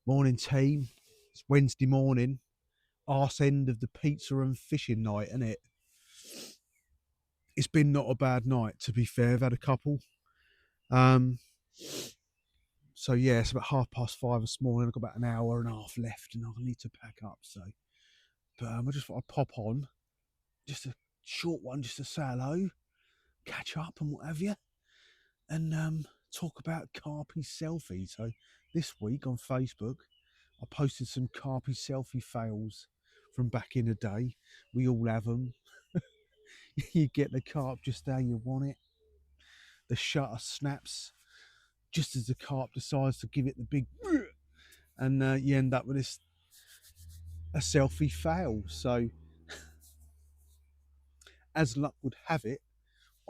Morning team. It's Wednesday morning. Arse end of the pizza and fishing night, isn't it? It's been not a bad night, to be fair. I've had a couple. So yeah, it's about 5:30 this morning. I've got about an hour and a half left and I need to pack up. But I just thought I'd pop on. Just a short one, just to say hello, catch up and what have you. And talk about Carpy Selfies. So this week on Facebook, I posted some Carpy selfie fails from back in the day. We all have them. You get the carp just how you want it. The shutter snaps just as the carp decides to give it the big, and you end up with a selfie fail. So, as luck would have it,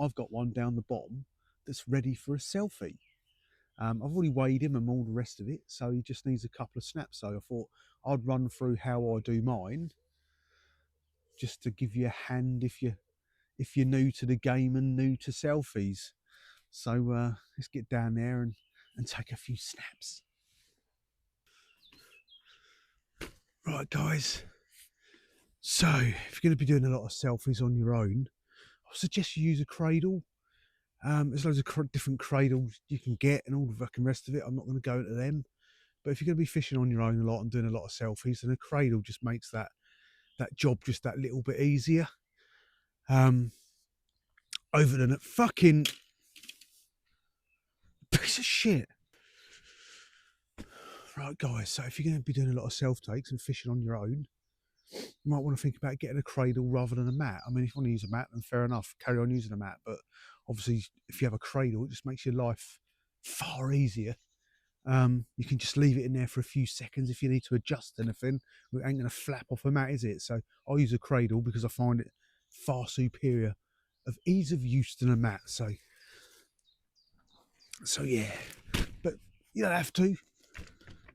I've got one down the bottom that's ready for a selfie. I've already weighed him and all the rest of it, so he just needs a couple of snaps. So I thought I'd run through how I do mine, just to give you a hand if you're new to the game and new to selfies. So let's get down there and take a few snaps. Right, guys. So if you're going to be doing a lot of selfies on your own, I suggest you use a cradle. There's loads of different cradles you can get and all the fucking rest of it. I'm not going to go into them. But if you're going to be fishing on your own a lot and doing a lot of selfies, then a cradle just makes that job just that little bit easier. Over than a fucking piece of shit. Right, guys, so if you're going to be doing a lot of self-takes and fishing on your own, you might want to think about getting a cradle rather than a mat. I mean, if you want to use a mat, then fair enough, carry on using a mat. But obviously, if you have a cradle, it just makes your life far easier. You can just leave it in there for a few seconds if you need to adjust anything. It ain't going to flap off a mat, is it? So I'll use a cradle because I find it far superior of ease of use than a mat. So yeah, but you don't have to,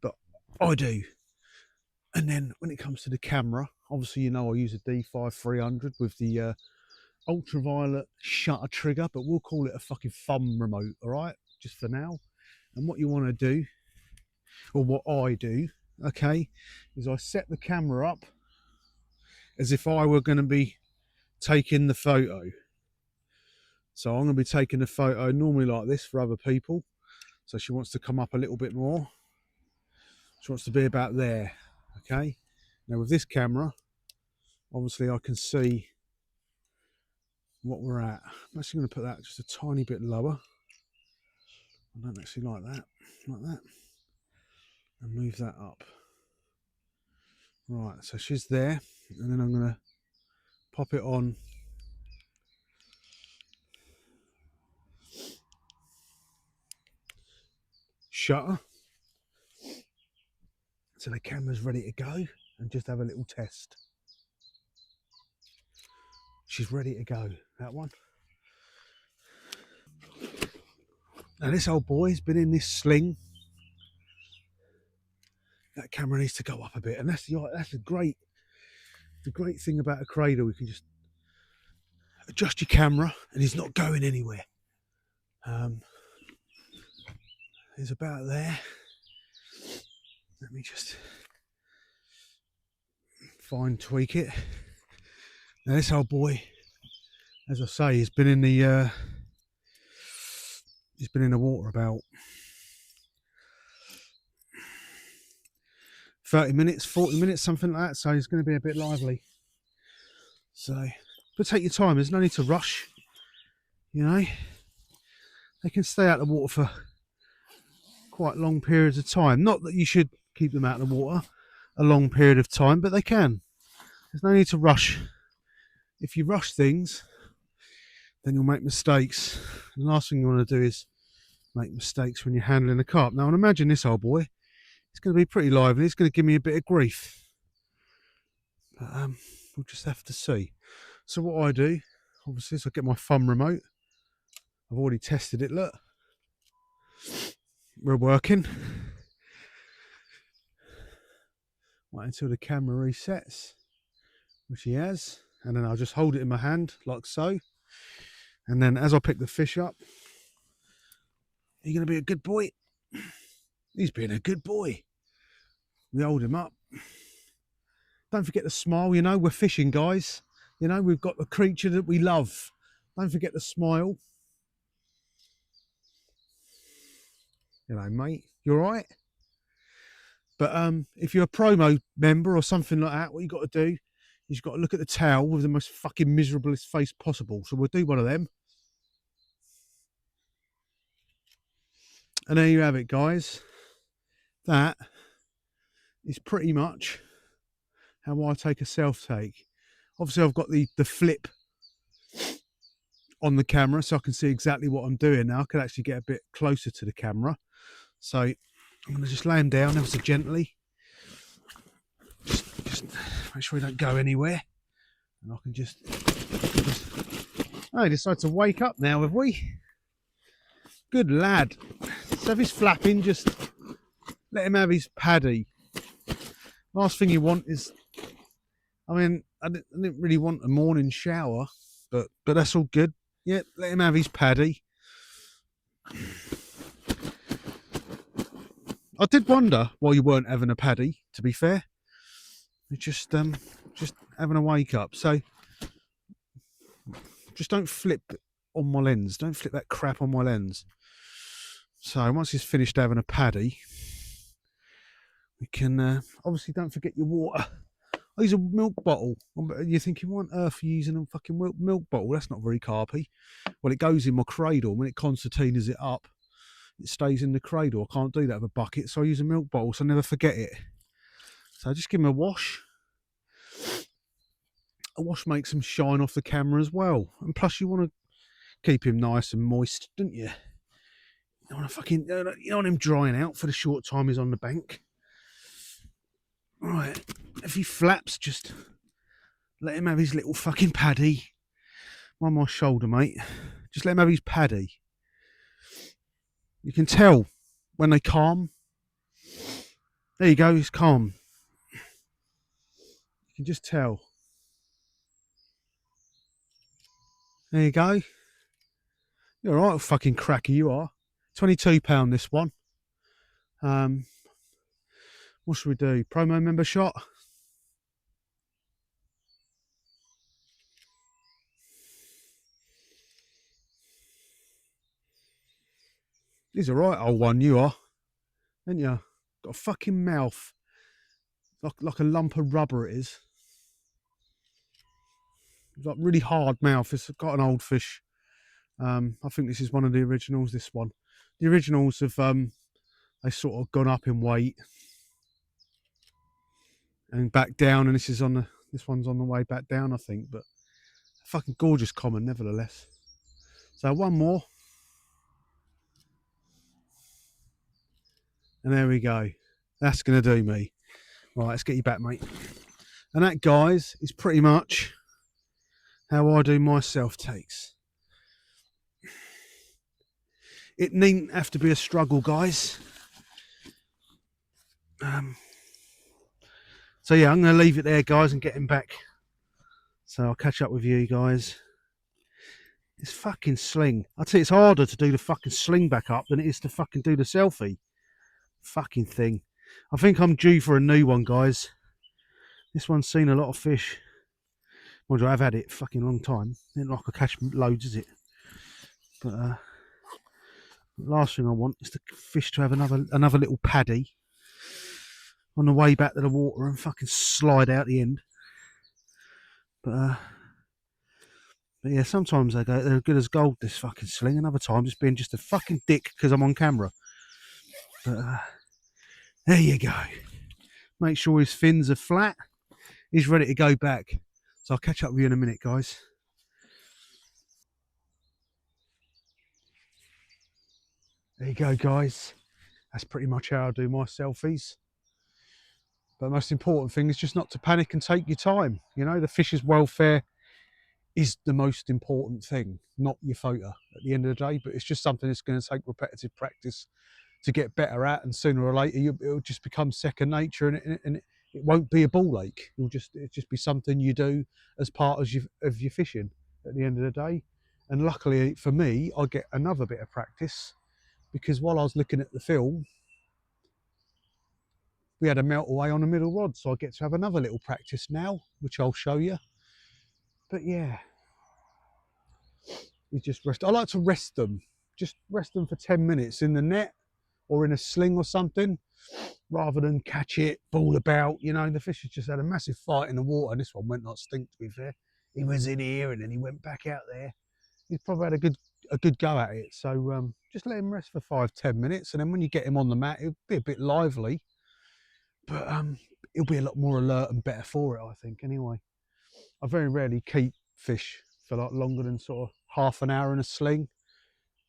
but I do. And then when it comes to the camera, obviously I use a D5 300 with the ultraviolet shutter trigger, but we'll call it a fucking thumb remote, all right, just for now. And what you want to do, or what I do, okay, is I set the camera up as if I were going to be taking the photo. So I'm going to be taking the photo normally like this for other people. So she wants to come up a little bit more. She wants to be about there, okay. Now with this camera, obviously I can see what we're at. I'm actually going to put that just a tiny bit lower. I don't actually like that, and move that up. Right, so she's there, and then I'm going to pop it on shutter, so the camera's ready to go, and just have a little test. She's ready to go, that one. Now this old boy's been in this sling. That camera needs to go up a bit, and that's the great thing about a cradle. You can just adjust your camera, and he's not going anywhere. He's about there. Let me just fine tweak it. Now this old boy, as I say, he's been in the water about 30 minutes, 40 minutes, something like that. So he's going to be a bit lively. So, but take your time. There's no need to rush. They can stay out of the water for quite long periods of time. Not that you should keep them out of the water a long period of time, but they can. There's no need to rush. If you rush things, then you'll make mistakes. The last thing you want to do is make mistakes when you're handling a carp. Now, imagine this old boy. It's going to be pretty lively. It's going to give me a bit of grief. But we'll just have to see. So what I do, obviously, is I get my thumb remote. I've already tested it, look. We're working. Wait until the camera resets, which he has. And then I'll just hold it in my hand, like so. And then as I pick the fish up, are you going to be a good boy? He's being a good boy. We hold him up. Don't forget to smile. You know, we're fishing, guys. You know, we've got the creature that we love. Don't forget to smile. You know, mate, you're right. But if you're a promo member or something like that, what you got to do is you've got to look at the towel with the most fucking miserablest face possible. So we'll do one of them. And there you have it, guys. That is pretty much how I take a self take. Obviously, I've got the flip on the camera so I can see exactly what I'm doing now. I can actually get a bit closer to the camera. So I'm going to just lay him down ever so gently. Just make sure he don't go anywhere. And I can just... Oh, he decided to wake up now, have we? Good lad. So if he's flapping, just let him have his paddy. Last thing you want is... I mean, I didn't really want a morning shower, but that's all good. Yeah, let him have his paddy. I did wonder why you weren't having a paddy, to be fair. It's just having a wake up. So just don't flip on my lens. Don't flip that crap on my lens. So once he's finished having a paddy, we can obviously don't forget your water. I use a milk bottle. You're thinking, what on earth are you using a fucking milk bottle? That's not very carpy. Well, it goes in my cradle. When it concertinas it up, it stays in the cradle. I can't do that with a bucket, so I use a milk bottle so I never forget it. So just give him a wash. A wash makes him shine off the camera as well. And plus you want to keep him nice and moist, don't you? You don't want to fucking, you don't want him drying out for the short time he's on the bank. Right, if he flaps, just let him have his little fucking paddy. On my shoulder, mate. Just let him have his paddy. You can tell when they calm. There you go, he's calm. You can just tell. There you go. You're all right, fucking cracker, you are. £22 this one. What should we do? Promo member shot? He's a right old one, you are. Ain't you? Got a fucking mouth. Like a lump of rubber it is. It's like really hard mouth. It's got an old fish. I think this is one of the originals, this one. The originals have they sort of gone up in weight and back down, and this one's on the way back down, I think, but fucking gorgeous common nevertheless. So one more. And there we go. That's gonna do me. Right, let's get you back, mate. And that, guys, is pretty much how I do my self takes. It needn't have to be a struggle, guys. So yeah, I'm going to leave it there, guys, and get him back. So I'll catch up with you guys. This fucking sling. I tell you, it's harder to do the fucking sling back up than it is to fucking do the selfie. Fucking thing. I think I'm due for a new one, guys. This one's seen a lot of fish. Mind you, I've had it a fucking long time. Ain't like I catch loads, is it? But last thing I want is the fish to have another little paddy on the way back to the water and fucking slide out the end. But yeah, sometimes they're good as gold, this fucking sling, and other times it's being just a fucking dick because I'm on camera. But there you go. Make sure his fins are flat. He's ready to go back. So I'll catch up with you in a minute, guys. There you go, guys. That's pretty much how I do my selfies. But the most important thing is just not to panic and take your time. You know, the fish's welfare is the most important thing, not your photo at the end of the day. But it's just something that's going to take repetitive practice to get better at, and sooner or later it'll just become second nature, and it won't be a ball ache. It'll just be something you do as part of your fishing at the end of the day. And luckily for me, I get another bit of practice because while I was looking at the film, we had a melt away on the middle rod, so I get to have another little practice now, which I'll show you. But yeah, you just rest. I like to rest them, just rest them for 10 minutes in the net or in a sling or something, rather than catch it, ball about. You know, the fish has just had a massive fight in the water, and this one went like stink, to be fair. He was in here and then he went back out there. He's probably had a good go at it. So just let him rest for 5-10 minutes, and then when you get him on the mat, he'll be a bit lively, but he'll be a lot more alert and better for it, I think. Anyway, I very rarely keep fish for like longer than sort of half an hour in a sling.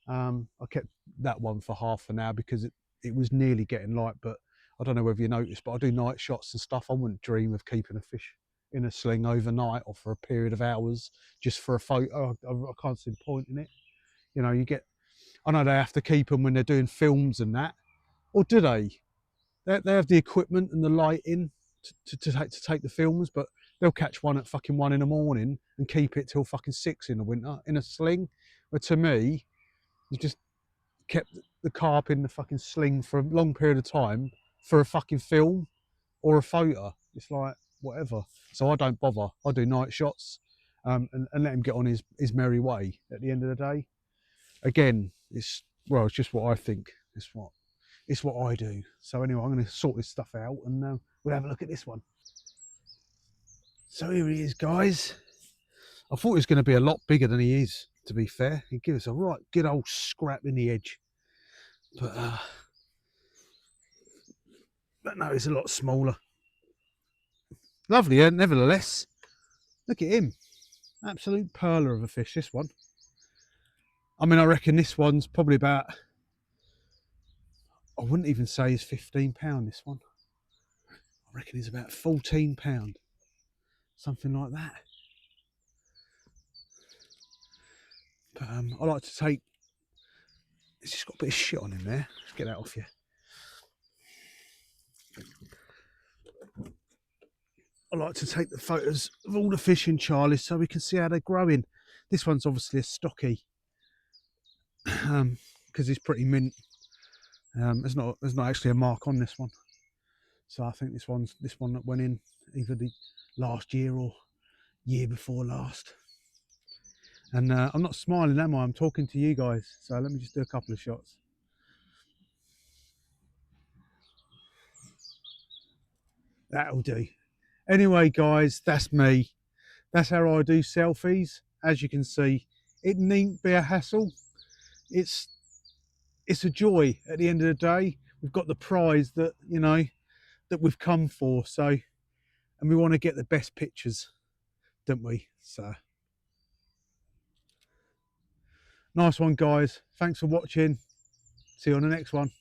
I kept that one for half an hour because it was nearly getting light, but I don't know whether you noticed, but I do night shots and stuff. I wouldn't dream of keeping a fish in a sling overnight or for a period of hours just for a photo. I can't see the point in it. You know, I know they have to keep them when they're doing films and that, or do they? They have the equipment and the lighting to take the films, but they'll catch one at fucking 1 in the morning and keep it till fucking 6 in the winter in a sling. But to me, you just kept the carp in the fucking sling for a long period of time for a fucking film or a photo. It's like, whatever. So I don't bother. I do night shots and let him get on his merry way at the end of the day. Again, it's just what I think. It's what I do. So anyway, I'm going to sort this stuff out and we'll have a look at this one. So here he is, guys. I thought he was going to be a lot bigger than he is, to be fair. He'd give us a right good old scrap in the edge. But no, he's a lot smaller. Lovely, nevertheless. Look at him. Absolute perler of a fish, this one. I mean, I reckon this one's probably about, I wouldn't even say he's £15, this one. I reckon he's about £14. Something like that. But I like to take, it's just got a bit of shit on him there. Let's get that off you. I like to take the photos of all the fish in Charlie's so we can see how they're growing. This one's obviously a stocky because he's pretty mint. There's not actually a mark on this one, so I think this one that went in either the last year or year before last. And I'm not smiling, am I? I'm talking to you guys, so let me just do a couple of shots. That'll do. Anyway, guys, that's me. That's how I do selfies. As you can see, it needn't be a hassle. It's a joy at the end of the day. We've got the prize that, you know, that we've come for. So, and we want to get the best pictures, don't we? So, nice one, guys. Thanks for watching. See you on the next one.